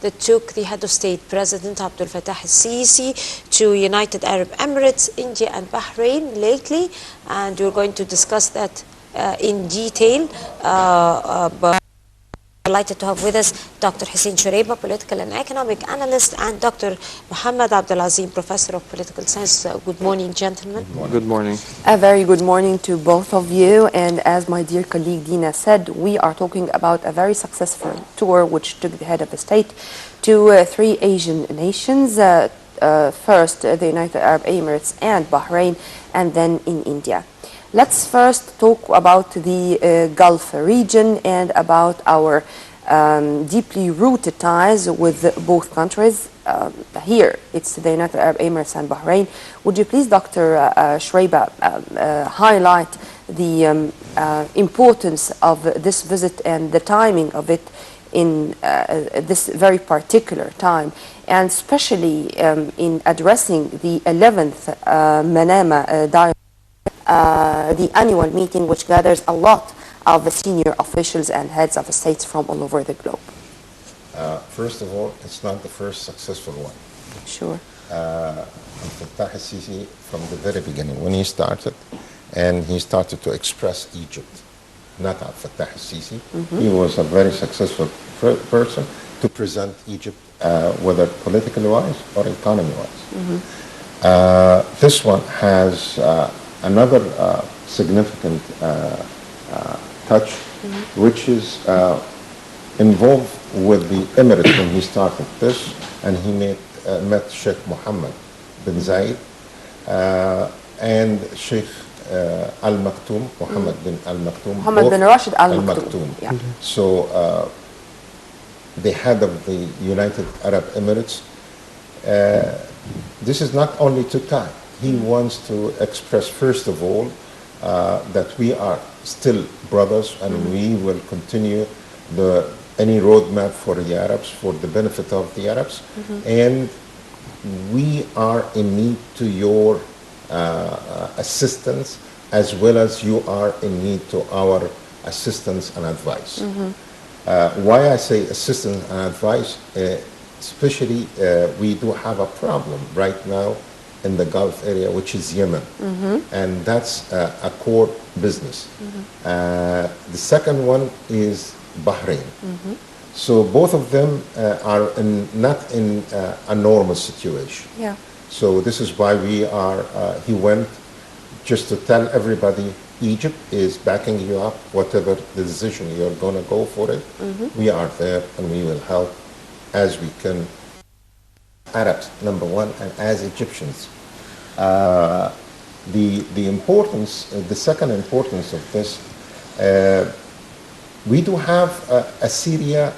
that took the head of state, President Abdel Fattah al-Sisi, to United Arab Emirates, India and Bahrain lately, and we're going to discuss that in detail. But delighted to have with us Dr. Hussein Shereba, political and economic analyst, and Dr. Mohamed Azeem, professor of political science. Good morning, gentlemen. Good morning. A very good morning to both of you. And as my dear colleague Dina said, we are talking about a very successful tour which took the head of the state to three Asian nations. First, the United Arab Emirates and Bahrain, and then in India. Let's first talk about the Gulf region and about our deeply rooted ties with both countries. Here, it's the United Arab Emirates and Bahrain. Would you please, Dr. Shereba, highlight the importance of this visit and the timing of it in this very particular time, and especially in addressing the 11th Manama dialogue, the annual meeting which gathers a lot of the senior officials and heads of states from all over the globe? First of all, it's not the first successful one. Sure. Fattah al-Sisi, from the very beginning, when he started, and he started to express Egypt, not Fattah al-Sisi. He was a very successful person to present Egypt, whether politically wise or economy wise. This one has another significant touch, which is involved with the Emirates when he started this, and he met Sheikh Mohamed bin Zayed and Sheikh Al Maktoum, Mohamed bin Al Maktoum. Mohamed bin Rashid Al Maktoum. Yeah. So the head of the United Arab Emirates, this is not only to time. He wants to express, first of all, that we are still brothers, and we will continue any roadmap for the Arabs, for the benefit of the Arabs, and we are in need to your assistance, as well as you are in need to our assistance and advice. Why I say assistance and advice, especially we do have a problem right now in the Gulf area, which is Yemen, and that's a core business. The second one is Bahrain. So both of them are not in a normal situation. Yeah. So this is why he went just to tell everybody, Egypt is backing you up, whatever the decision you're going to go for it. We are there, and we will help as we can. Arabs, number one, and as Egyptians. The importance, the second importance of this, we do have a Syria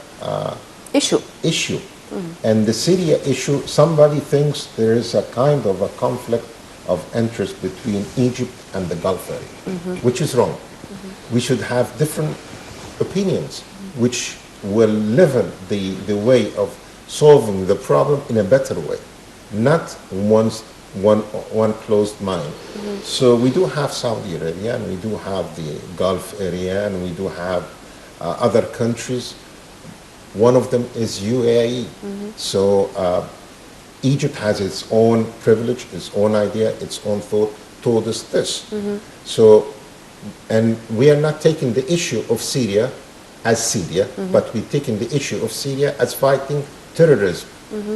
issue. And the Syria issue, somebody thinks there is a kind of a conflict of interest between Egypt and the Gulf area, which is wrong. We should have different opinions, which will level the way of solving the problem in a better way, not one closed mind. So we do have Saudi Arabia, and we do have the Gulf area, and we do have other countries. One of them is UAE. So Egypt has its own privilege, its own idea, its own thought told us this. So, and we are not taking the issue of Syria as Syria, but we're taking the issue of Syria as fighting terrorism,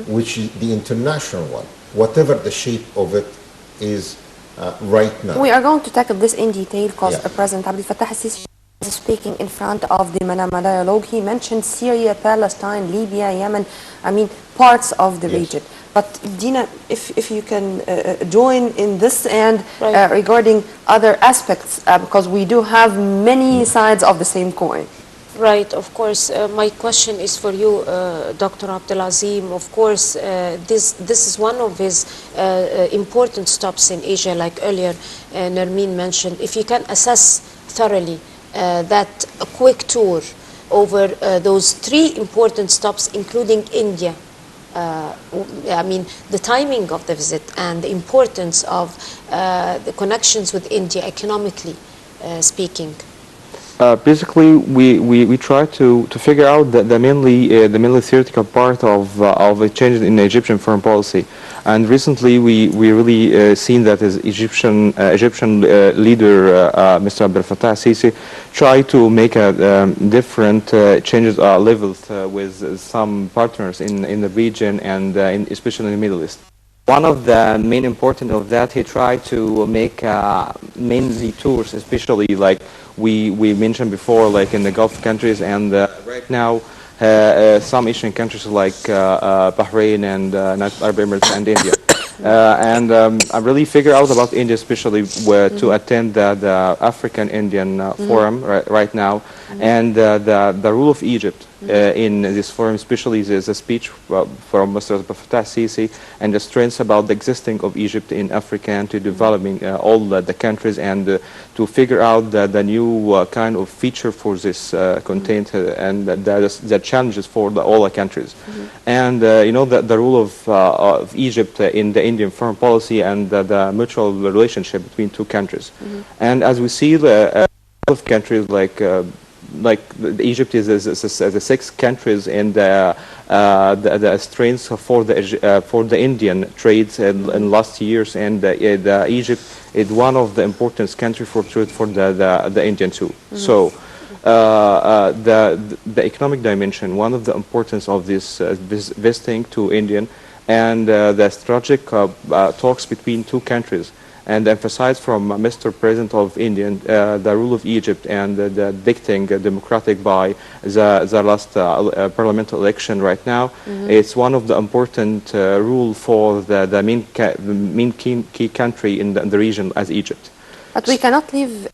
which is the international one, whatever the shape of it is right now. We are going to tackle this in detail because President Abdel Fattah al-Sisi is speaking in front of the Manama dialogue. He mentioned Syria, Palestine, Libya, Yemen, I mean parts of the region. But Dina, if you can join in this and regarding other aspects, because we do have many sides of the same coin. Right, of course. My question is for you, Dr. Azeem. Of course, this is one of his important stops in Asia, like earlier Nermeen mentioned. If you can assess thoroughly that a quick tour over those three important stops, including India, I mean, the timing of the visit and the importance of the connections with India economically speaking. Basically, we try to figure out the mainly theoretical part of a change in Egyptian foreign policy, and recently we really seen that as Egyptian leader Mr. Abdel Fattah Sisi try to make a different changes levels with some partners in the region and especially in the Middle East. One of the main important of that, he tried to make mainly tours, especially like we mentioned before, like in the Gulf countries, and right now some Asian countries like Bahrain and United Arab Emirates and India. I really figure out about India, especially where to attend the African-Indian forum right now, and the role of Egypt in this forum, especially there's a speech from Mr. Fattah Sisi and the strengths about the existing of Egypt in Africa and to developing all the countries and to figure out the new kind of feature for this content and the challenges for all the countries. And you know, the role of Egypt in the Indian foreign policy and the mutual relationship between two countries. And as we see, the of countries like Egypt is the six countries in the strengths for the Indian trades in last years, and Egypt is one of the important countries for trade for the Indian too. So the economic dimension, one of the importance of this visiting to Indian, and the strategic talks between two countries, and emphasize from Mr. President of India the rule of Egypt and the dictating democratic by the last parliamentary election right now. It's one of the important rule for the main key country in the region as Egypt. But we cannot leave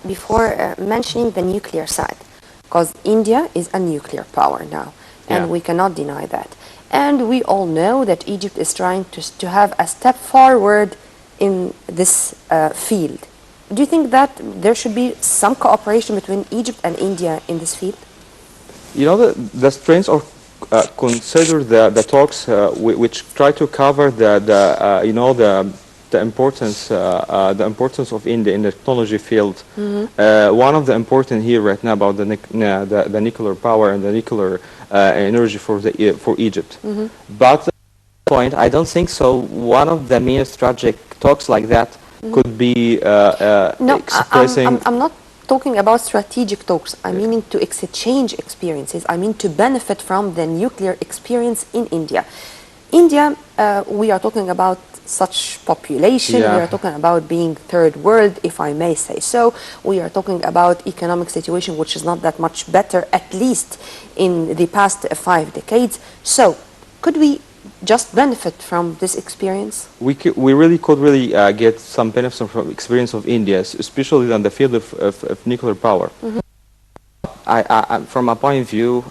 before mentioning the nuclear side, because India is a nuclear power now, and we cannot deny that. And we all know that Egypt is trying to have a step forward in this field. Do you think that there should be some cooperation between Egypt and India in this field? You know, the strengths of consider the talks which try to cover you know, the importance of India in the technology field. One of the important here right now about the nuclear power and the nuclear energy for Egypt. But point, I don't think so. One of the main strategic talks like that could be expressing. I'm not talking about strategic talks. I mean to exchange experiences. I mean to benefit from the nuclear experience in India. India, we are talking about such population. We are talking about being third world, if I may say so. We are talking about economic situation which is not that much better, at least in the past 5 decades. So, could we just benefit from this experience? We really could get some benefits from experience of India, especially on the field of nuclear power. From my point of view,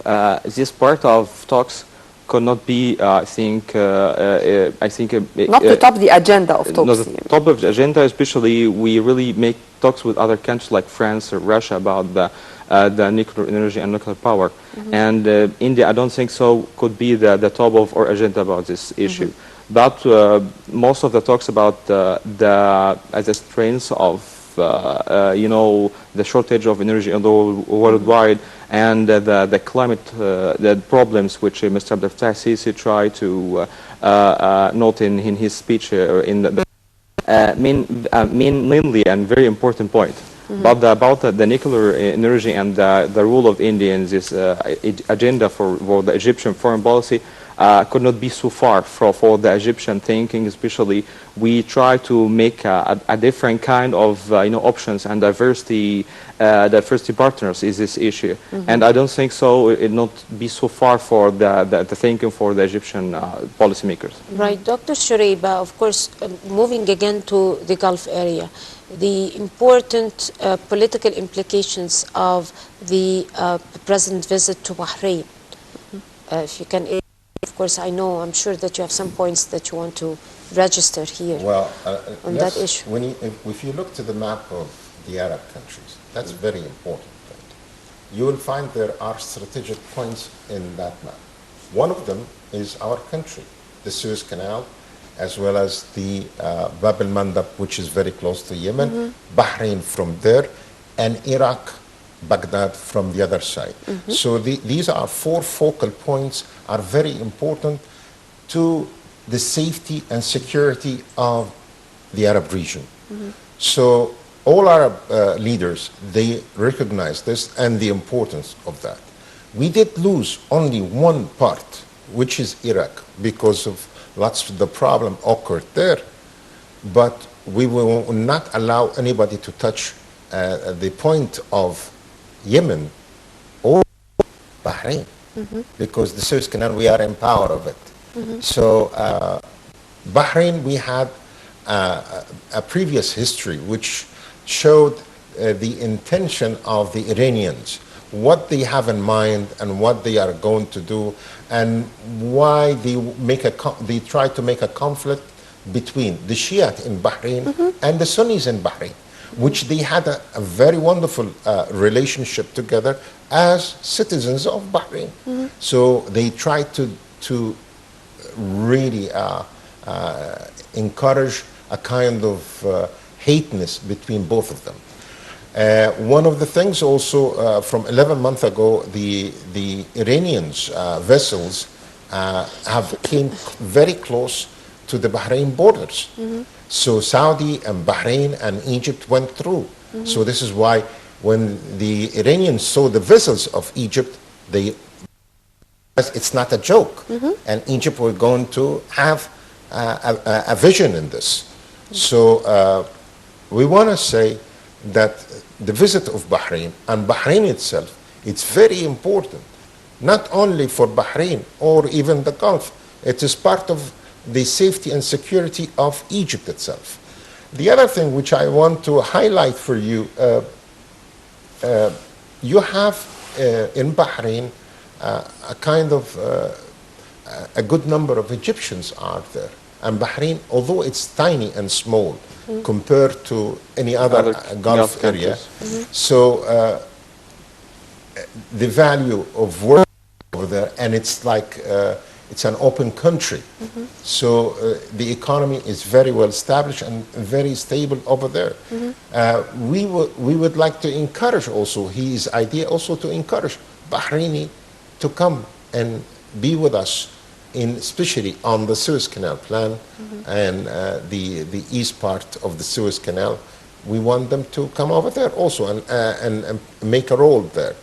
this part of talks could not be, I think not to top the agenda of talks. Not the top of the agenda, especially we really make talks with other countries like France or Russia about the nuclear energy and nuclear power. And India, I don't think so, could be the top of our agenda about this issue. But most of the talks about the strengths of you know, the shortage of energy worldwide and the climate the problems which Mr. Abdel Fattah Sisi tried to note in his speech in the mainly and very important point. But about the nuclear energy and the role of India in this agenda for the Egyptian foreign policy could not be so far for the Egyptian thinking. Especially, we try to make a different kind of you know, options and diversity partners is this issue. And I don't think so it not be so far for the thinking for the Egyptian policymakers. Right, Dr. Shereba, of course, moving again to the Gulf area, the important political implications of the present visit to Bahrain. If you can, of course, I'm sure that you have some points that you want to register here on that issue. If you look to the map of the Arab countries, that's very important. You will find there are strategic points in that map. One of them is our country, the Suez Canal, as well as the Bab al-Mandab, which is very close to Yemen, Bahrain from there, and Iraq Baghdad from the other side. So these are four focal points, are very important to the safety and security of the Arab region. So all Arab leaders, they recognize this and the importance of that. We did lose only one part, which is Iraq, because of lots of the problem occurred there. But we will not allow anybody to touch the point of Yemen or Bahrain, because the Suez Canal, we are in power of it. So Bahrain, we had a previous history which showed the intention of the Iranians, what they have in mind and what they are going to do, and why they try to make a conflict between the Shiite in Bahrain and the Sunnis in Bahrain, which they had a very wonderful relationship together as citizens of Bahrain. So they tried to really encourage a kind of hateness between both of them. One of the things also from 11 months ago, the Iranians vessels came very close to the Bahrain borders. So Saudi and Bahrain and Egypt went through. So this is why when the Iranians saw the vessels of Egypt, it's not a joke. And Egypt were going to have a vision in this. So we want to say that the visit of Bahrain and Bahrain itself, it's very important, not only for Bahrain or even the Gulf. It is part of the safety and security of Egypt itself. The other thing which I want to highlight for you, you have in Bahrain a kind of a good number of Egyptians are there. And Bahrain, although it's tiny and small compared to any other Gulf area, so the value of work over there, and it's like it's an open country. So the economy is very well established and very stable over there. We would like to encourage also, his idea also to encourage Bahraini to come and be with us, especially on the Suez Canal plan and the east part of the Suez Canal. We want them to come over there also and make a role there.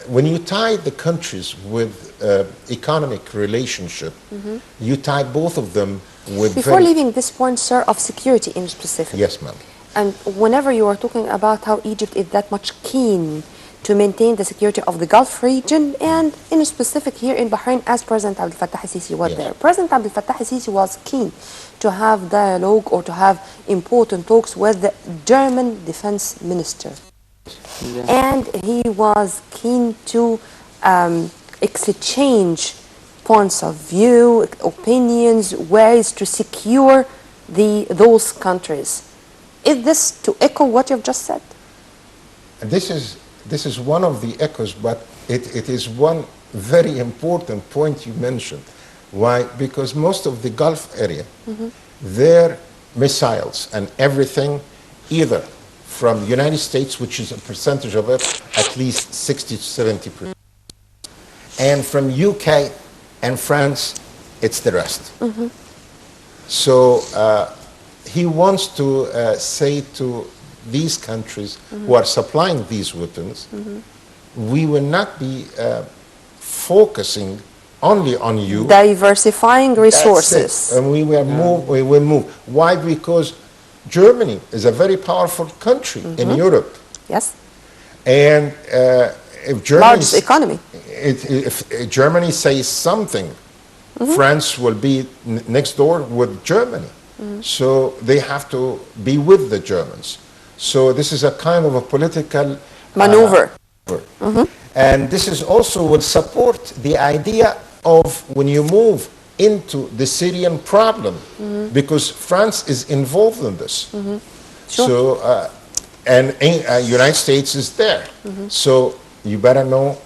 When you tie the countries with economic relationship, you tie both of them with Before leaving this point, sir, of security in specific. Yes, ma'am. And whenever you are talking about how Egypt is that much keen to maintain the security of the Gulf region, and in specific here in Bahrain, as President Abdel Fattah al-Sisi was there. President Abdel Fattah al-Sisi was keen to have dialogue or to have important talks with the German defense minister. And he was keen to exchange points of view, opinions, ways to secure those countries. Is this to echo what you've just said? This is one of the echoes, but it is one very important point you mentioned. Why? Because most of the Gulf area, their missiles and everything, either from the United States, which is a percentage of it, at least 60 to 70%, and from UK and France, it's the rest. So he wants to say to these countries who are supplying these weapons, we will not be focusing only on you. Diversifying resources. And we will move. Why? Because Germany is a very powerful country in Europe. Yes. And if Germany, largest economy. If Germany says something, France will be next door with Germany. So they have to be with the Germans. So this is a kind of a political maneuver. And this is also will support the idea of when you move into the Syrian problem, because France is involved in this. Sure. So, and United States is there. So you better know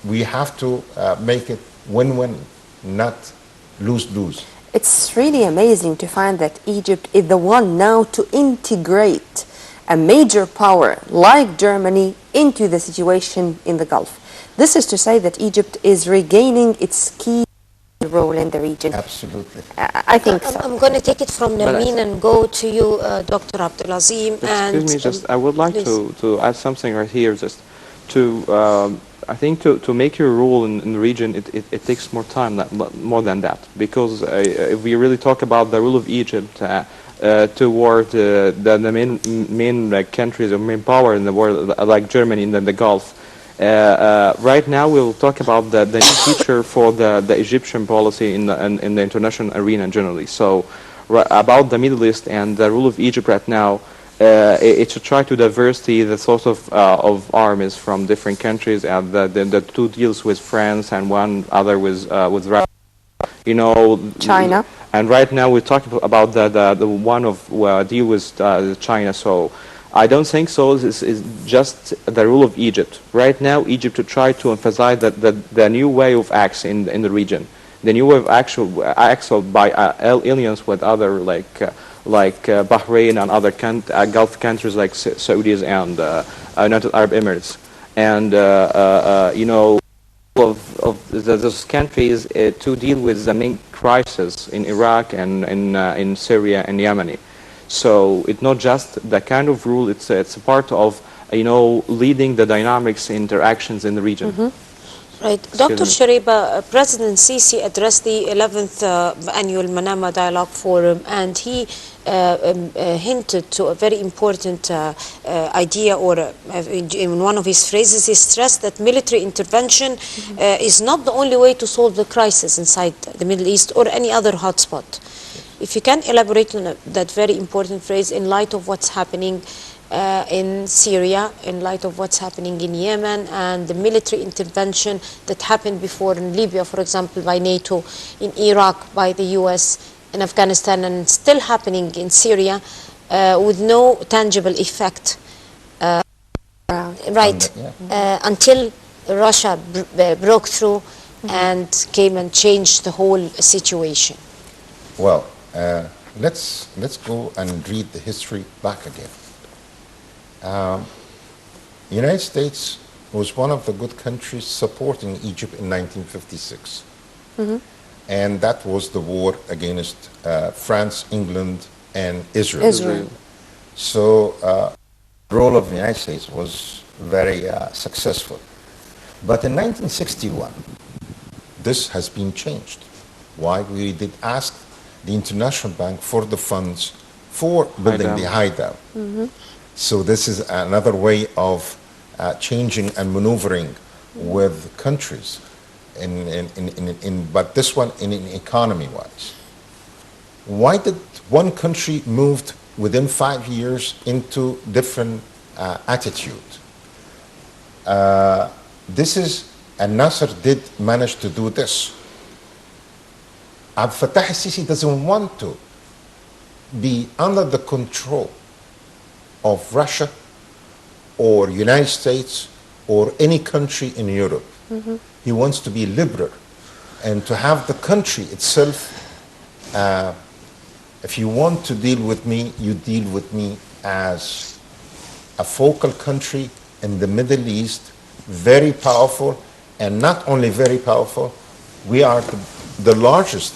we have to make it win-win, not lose-lose. It's really amazing to find that Egypt is the one now to integrate a major power like Germany into the situation in the Gulf. This is to say that Egypt is regaining its key role in the region. Absolutely. I think so. I'm going to take it from Nermeen and go to you, Dr. Abdelazeem. Excuse me, just I would like to add something right here, just to I think to make your rule in the region, it takes more time, more than that, because if we really talk about the rule of Egypt toward the main countries or main power in the world, like Germany and then the Gulf. Right now, we'll talk about the new feature for the Egyptian policy in the international arena generally. So, about the Middle East and the rule of Egypt right now, it should try to diversify the source of armies from different countries, and the two deals with France and one other with Russia. You know, China. And right now we're talking about the one of deal with China. So I don't think so. This is just the rule of Egypt. Right now, Egypt to try to emphasize that the new way of acts in the region, the new way of actual by alliance with other like Bahrain and other Gulf countries like Saudis and United Arab Emirates, and you know, of those countries to deal with the main crisis in Iraq and in Syria and Yemen. So it's not just the kind of rule; it's a part of, you know, leading the dynamics interactions in the region. Right. Dr. Shereba, President Sisi addressed the 11th annual Manama Dialogue Forum, and he hinted to a very important idea, or in one of his phrases, he stressed that military intervention is not the only way to solve the crisis inside the Middle East or any other hotspot. If you can elaborate on that very important phrase in light of what's happening in Syria, in light of what's happening in Yemen, and the military intervention that happened before in Libya, for example, by NATO, in Iraq by the US, in Afghanistan, and still happening in Syria with no tangible effect. Until Russia broke through and came and changed the whole situation. Well, let's go and read the history back again. United States was one of the good countries supporting Egypt in 1956. And that was the war against France, England, and Israel. So the role of the United States was very successful. But in 1961, this has been changed. Why? We did ask the International Bank for the funds for building the hideout. So this is another way of changing and maneuvering with countries, but this one in economy-wise. Why did one country moved within 5 years into different attitude? And Nasser did manage to do this. Abdel Fattah al-Sisi doesn't want to be under the control of Russia or United States or any country in Europe. He wants to be liberal and to have the country itself. If you want to deal with me, you deal with me as a focal country in the Middle East, very powerful, and not only very powerful, we are the largest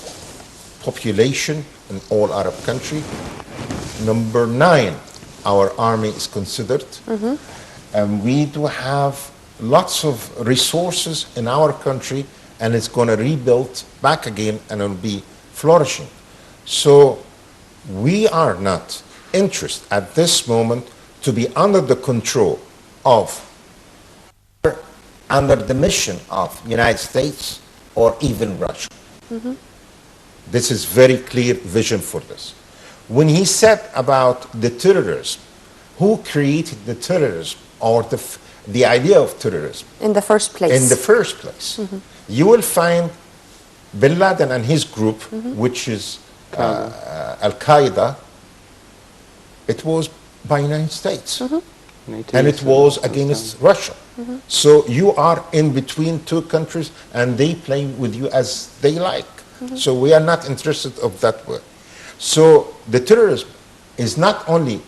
population in all Arab country. Number 9, our army is considered, and we do have lots of resources in our country, and it's going to rebuild back again, and it'll be flourishing. So we are not interested at this moment to be under the control of, under the mission of United States or even Russia. This is very clear vision for this. When he said about the terrorism, who created the terrorism or the idea of terrorism? In the first place. In the first place. You will find Bin Laden and his group, which is Al-Qaeda, it was by United States. And it was against Russia. So you are in between two countries and they play with you as they like. So we are not interested of that way. So the terrorism is not only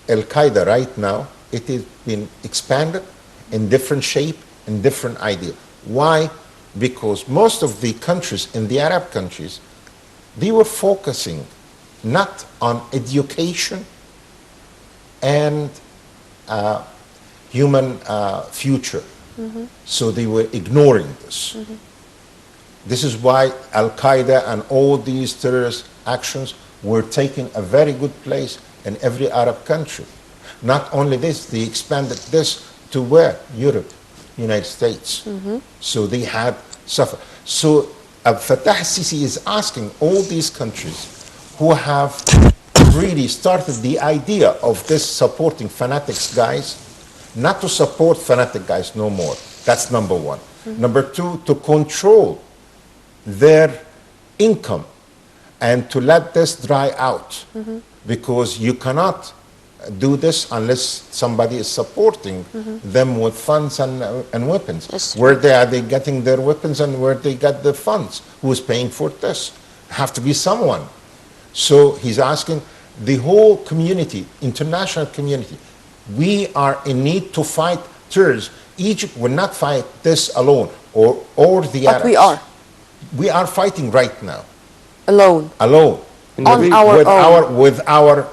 Al-Qaeda right now, it has been expanded in different shape and different idea. Why? Because most of the countries in the Arab countries, they were focusing not on education and human future. So they were ignoring this. This is why Al-Qaeda and all these terrorist actions were taking a very good place in every Arab country. Not only this, they expanded this to where? Europe, United States. So they had suffered. So Fattah al-Sisi is asking all these countries who have really started the idea of this supporting fanatics guys, not to support fanatic guys no more. That's number one. Number two, to control their income and to let this dry out, because you cannot do this unless somebody is supporting them with funds and weapons. Where are they getting their weapons and where they get the funds? Who is paying for this? Have to be someone. So he's asking the whole community, international community, we are in need to fight terrorism. Egypt will not fight this alone, or the Arabs. But we are. We are fighting right now. Alone. Alone. On our own. With our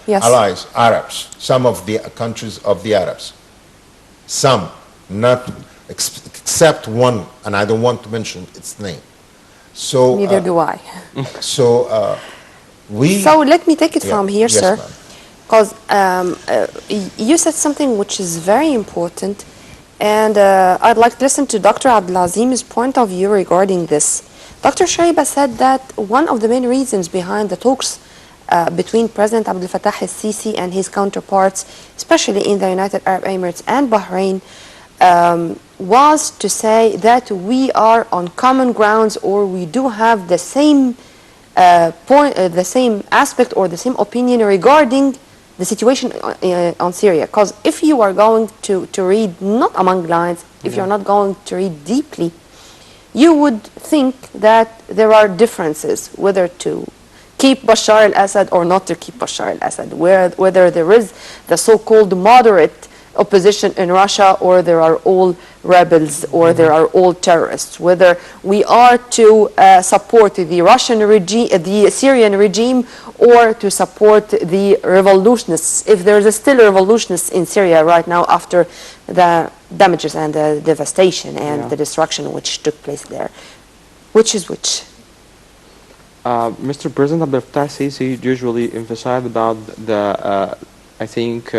Yes. allies, Arabs, some of the countries of the Arabs. Some, not except one, and I don't want to mention its name. So Neither do I. So So let me take it from here, yes, sir. ma'am. Because you said something which is very important, and I'd like to listen to Dr. Abdelazeem's point of view regarding this. Dr. Shereba said that one of the main reasons behind the talks between President Abdel Fattah al-Sisi and his counterparts, especially in the United Arab Emirates and Bahrain, was to say that we are on common grounds, or we do have the same the same aspect or the same opinion regarding the situation on Syria. Because if you are going to read not among lines, if you're not going to read deeply, you would think that there are differences whether to keep Bashar al-Assad or not to keep Bashar al-Assad, whether there is the so-called moderate opposition in Russia, or there are all rebels, or there are all terrorists, whether we are to support the Russian regime, the Syrian regime, or to support the revolutionists, if there is still revolutionists in Syria right now after the damages and the devastation and the destruction which took place there. Which is which? Mr. President Abdel Fattah al-Sisi usually emphasized about the, I think,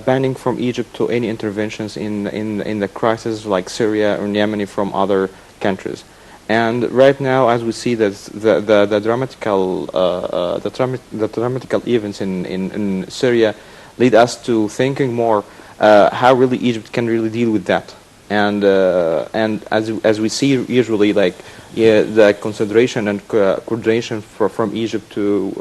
banning from Egypt to any interventions in the crisis like Syria or Yemen from other countries. And right now, as we see that the dramatical events in Syria lead us to thinking more how really Egypt can really deal with that. And as we see usually, like the consideration and coordination from Egypt to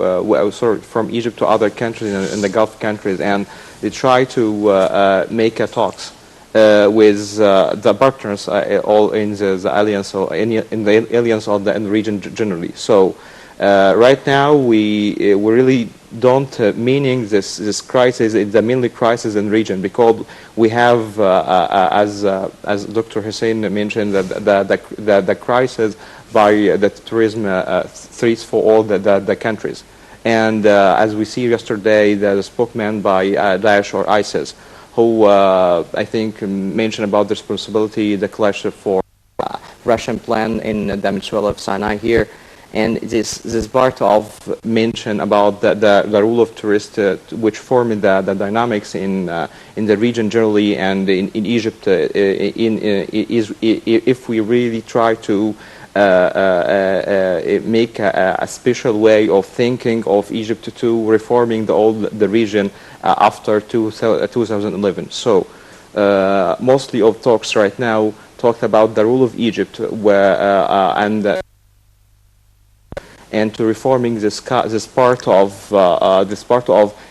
from Egypt to other countries in the Gulf countries, and they try to make talks with the partners all in the alliance or in the alliance or in the region generally. So right now we really don't meaning this crisis is the mainly crisis in region, because we have as Dr. Hussein mentioned the crisis by the terrorism threats for all the countries. And as we see yesterday, the spokesman by Daesh or ISIS, who I think mentioned about the responsibility, the clash for Russian plan in the peninsula of Sinai here. And this part of mention about the rule of terrorists, which form the dynamics in the region generally, and in Egypt, if we really try to make a special way of thinking of Egypt to reforming the region after 2011. So mostly of talks right now talked about the rule of Egypt, where and to reforming this part of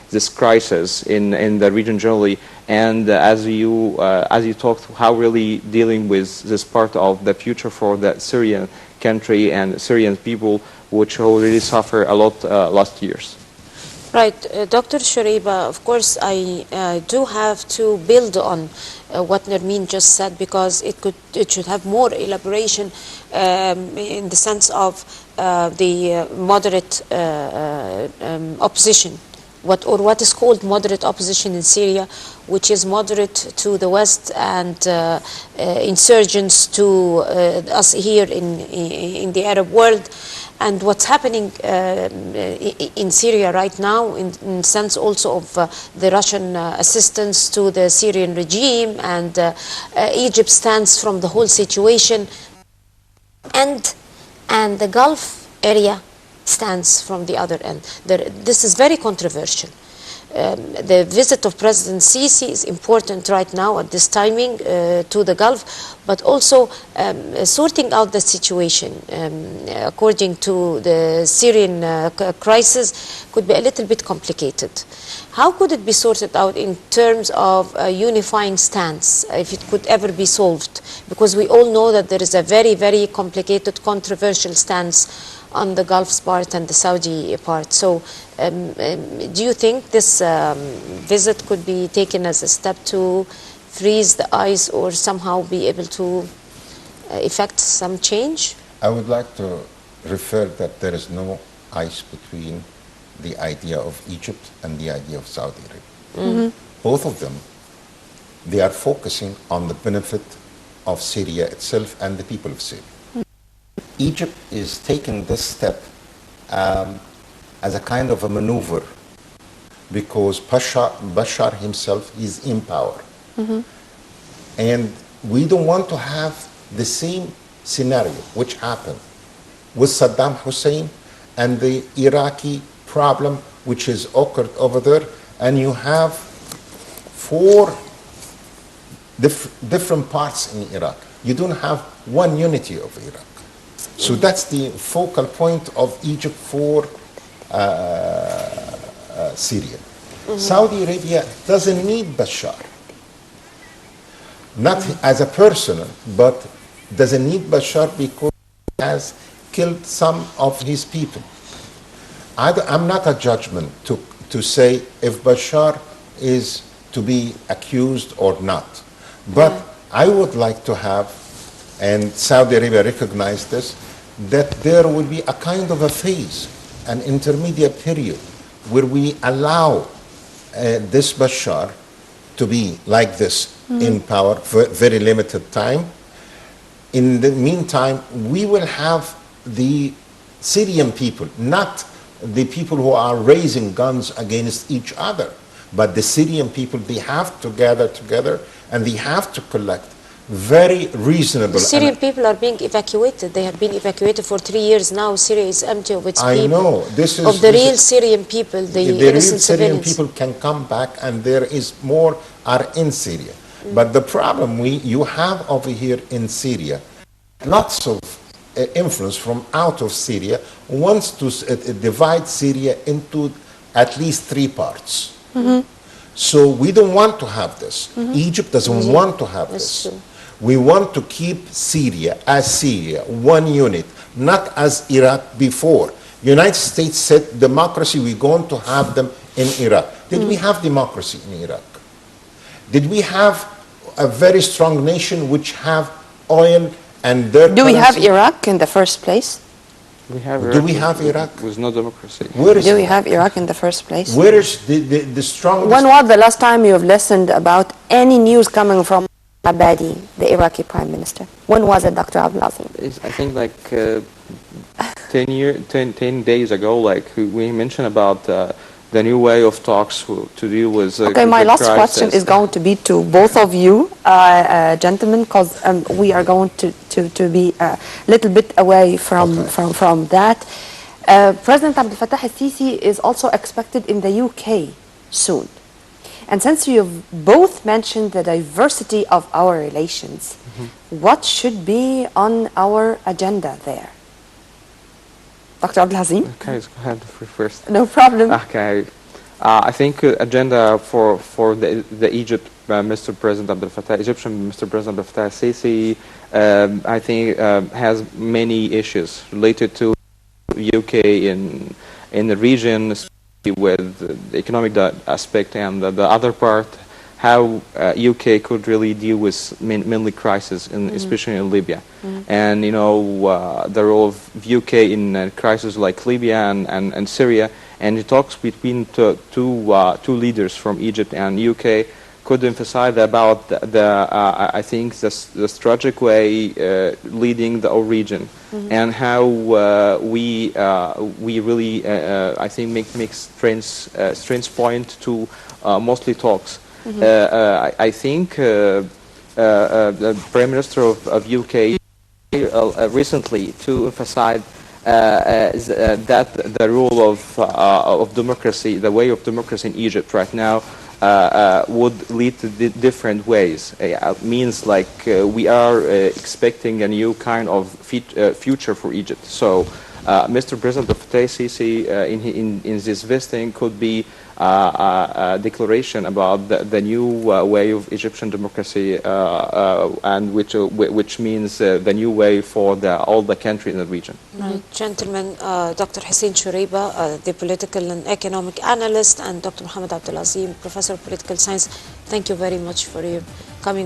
this crisis in the region generally. And as you talked, how really dealing with this part of the future for the Syrian country and Syrian people, which already suffer a lot last years. Right, Dr. Shereba, of course, I do have to build on what Nermeen just said, because it should have more elaboration in the sense of the moderate opposition, what is called moderate opposition in Syria, which is moderate to the West and insurgents to us here in the Arab world. And what's happening in Syria right now, in sense also of the Russian assistance to the Syrian regime, and Egypt's stance from the whole situation, and the Gulf area stance from the other end. This is very controversial. The visit of President Sisi is important right now at this timing to the Gulf, but also sorting out the situation according to the Syrian crisis could be a little bit complicated. How could it be sorted out in terms of a unifying stance, if it could ever be solved? Because we all know that there is a very, very complicated, controversial stance on the Gulf part and the Saudi part. So do you think this visit could be taken as a step to freeze the ice or somehow be able to effect some change? I would like to refer that there is no ice between the idea of Egypt and the idea of Saudi Arabia. Both of them, they are focusing on the benefit of Syria itself and the people of Syria. Egypt is taking this step as a kind of a maneuver, because Bashar himself is in power. And we don't want to have the same scenario which happened with Saddam Hussein and the Iraqi problem which is occurred over there, and you have four different parts in Iraq. You don't have one unity of Iraq. So that's the focal point of Egypt for Syria. Saudi Arabia doesn't need Bashar, not as a person, but doesn't need Bashar because he has killed some of his people. I'm not a judgment to say if Bashar is to be accused or not, but I would like to have, and Saudi Arabia recognized this, that there will be a kind of a phase, an intermediate period, where we allow this Bashar to be like this in power for very limited time. In the meantime, we will have the Syrian people, not the people who are raising guns against each other, but the Syrian people, they have to gather together and they have to collect very reasonable. The Syrian people are being evacuated. They have been evacuated for 3 years now. Syria is empty of its people. I know. This is of the real Syrian people, the real innocent Syrian civilians. people can come back, and there is more are in Syria. But the problem you have over here in Syria, lots of influence from out of Syria wants to divide Syria into at least 3 parts. So we don't want to have this. Egypt doesn't want to have this. True. We want to keep Syria as Syria, one unit, not as Iraq before. United States said democracy, we're going to have them in Iraq. Did we have democracy in Iraq? Did we have a very strong nation which have oil and their Do we have currency? Iraq in the first place? We have Do we have Iraq? with no democracy. Where is Do we have Iraq in the first place? Where is the strongest? When was the last time you have listened about any news coming from Abadi, the Iraqi Prime Minister? When was it, Dr. Abdela? I think like 10 days ago, like we mentioned about the new way of talks to deal with Okay, my last question is going to be to both of you, gentlemen, because we are going to be a little bit away from that. President Abdel Fattah al-Sisi is also expected in the UK soon. And since you've both mentioned the diversity of our relations, what should be on our agenda there? Dr. Azeem? Okay, let's go ahead first. No problem. Okay. I think agenda for the Egypt Mr. President Abdel Fattah, Egyptian Mr. President Abdel Fattah al-Sisi, I think has many issues related to UK in the region, with the economic aspect, and the other part, how UK could really deal with mainly crisis, especially in Libya. And the role of UK in a crisis like Libya and Syria, and the talks between two leaders from Egypt and UK could emphasize about I think the strategic way leading the whole region, and how we really I think make strength point to mostly talks. I think the Prime Minister of UK recently to emphasize that the rule of democracy, the way of democracy in Egypt right now, would lead to different ways. Means like we are expecting a new kind of future for Egypt. So Mr. President of Sisi in this visiting could be a declaration about the new way of Egyptian democracy, and which means the new way for all the countries in the region. Right. Gentlemen, Dr. Hussein Shereba, the political and economic analyst, and Dr. Mohamed Azeem, Professor of Political Science, thank you very much for your coming.